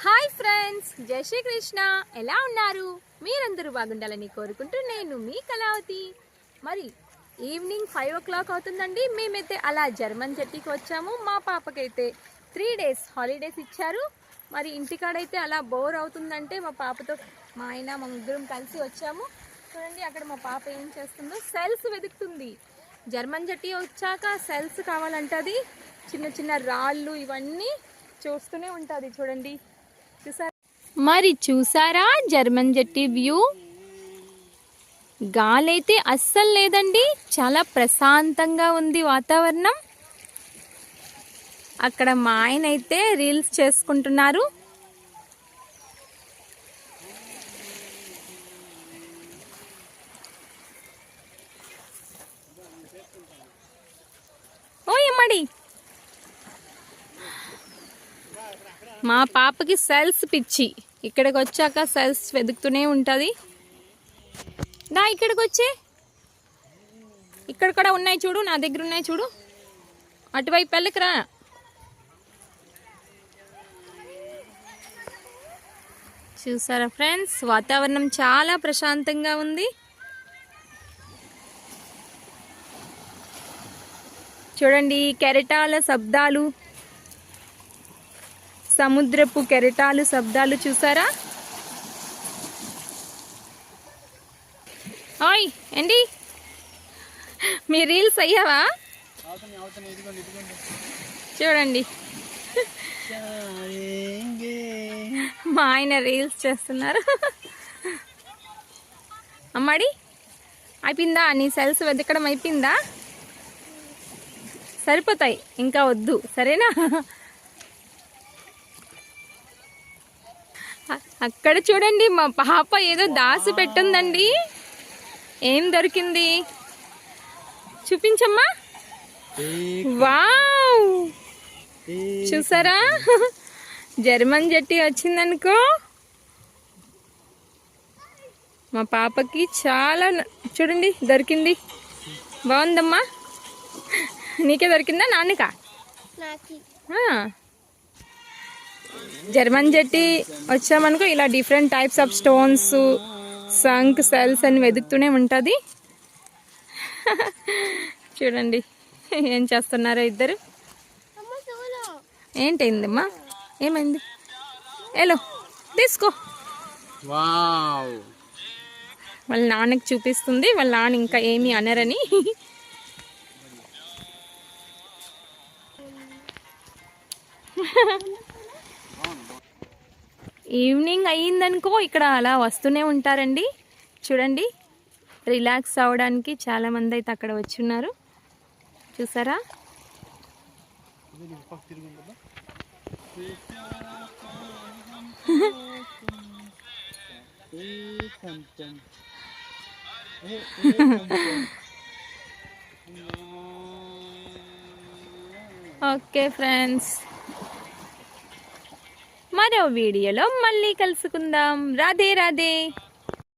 Hi friends, జై శ్రీ కృష్ణ. ఎలా ఉన్నారు? మీరందరూ బాగుండాలని కోరుకుంటూ నేను మీ కళావతి. మరి ఈవినింగ్ 5 o'clock అవుతుందండి. మేమైతే అలా జర్మన్ జట్టికి వచ్చాము. మా పాపకైతే 3 days హాలిడేస్ ఇచ్చారు. మరి ఇంటికాడైతే అలా బోర్ అవుతుందంటే మా పాపతో మా ఆయన మా ముగ్గురం కలిసి వచ్చాము. చూడండి అక్కడ మా పాప ఏం చేస్తుందో, సెల్స్ వెతుకుతుంది. జర్మన్ జట్టి వచ్చాక సెల్స్ కావాలంటది. చిన్న చిన్న రాళ్ళు ఇవన్నీ చూస్తూనే ఉంటుంది. చూడండి, మరి చూసారా జర్మన్ జట్టి వ్యూ? గాలైతే అస్సలు లేదండి, చాలా ప్రశాంతంగా ఉంది వాతావరణం. అక్కడ మా ఆయన అయితే రీల్స్ చేసుకుంటున్నారు. ఓయమ్మడి, మా పాపకి సెల్స్ పిచ్చి. ఇక్కడికి వచ్చాక సెల్స్ వెతుకుతూనే ఉంటుంది. దా ఇక్కడికి వచ్చే, ఇక్కడ కూడా ఉన్నాయి చూడు, నా దగ్గర ఉన్నాయి చూడు. అటువైపు వెళ్ళకరా. చూసారా ఫ్రెండ్స్, వాతావరణం చాలా ప్రశాంతంగా ఉంది. చూడండి కెరటాల శబ్దాలు, సముద్రపు కెరటాలు శబ్దాలు చూసారా? ఓయ్ ఏంటి, మీ రీల్స్ అయ్యావా? చూడండి మా ఆయన రీల్స్ చేస్తున్నారు. అమ్మాడి, అయిపోయిందా నీ సెల్స్ వెతకడం? అయిపోయిందా? సరిపోతాయి, ఇంకా వద్దు, సరేనా? అక్కడ చూడండి మా పాప ఏదో దాసి పెట్టుందండి. ఏం దొరికింది చూపించమ్మా. వావ్, చూసారా? జర్మన్ జట్టి వచ్చిందనుకో. మా పాపకి చాలా చూడండి దొరికింది. బాగుందమ్మా. నీకే దొరికిందా నాన్నకా? జర్మన్ జట్టి వచ్చామనుకో ఇలా డిఫరెంట్ టైప్స్ ఆఫ్ స్టోన్స్, సంక్, సెల్స్ అని వెతుకుతూనే ఉంటుంది. చూడండి ఏం చేస్తున్నారో ఇద్దరు. ఏంటైందమ్మా? ఏమైంది? ఏలో తీసుకో. వాళ్ళ నాన్నకి చూపిస్తుంది. వాళ్ళ నాన్న ఇంకా ఏమీ అనరని. ఈవినింగ్ అయ్యిందనుకో ఇక్కడ అలా వస్తూనే ఉంటారండి. చూడండి, రిలాక్స్ అవ్వడానికి చాలా మంది అయితే అక్కడ వచ్చి ఉన్నారు. చూసారా? ఓకే ఫ్రెండ్స్, మరో వీడియోలో మళ్ళీ కలుసుకుందాం. రాధే రాధే.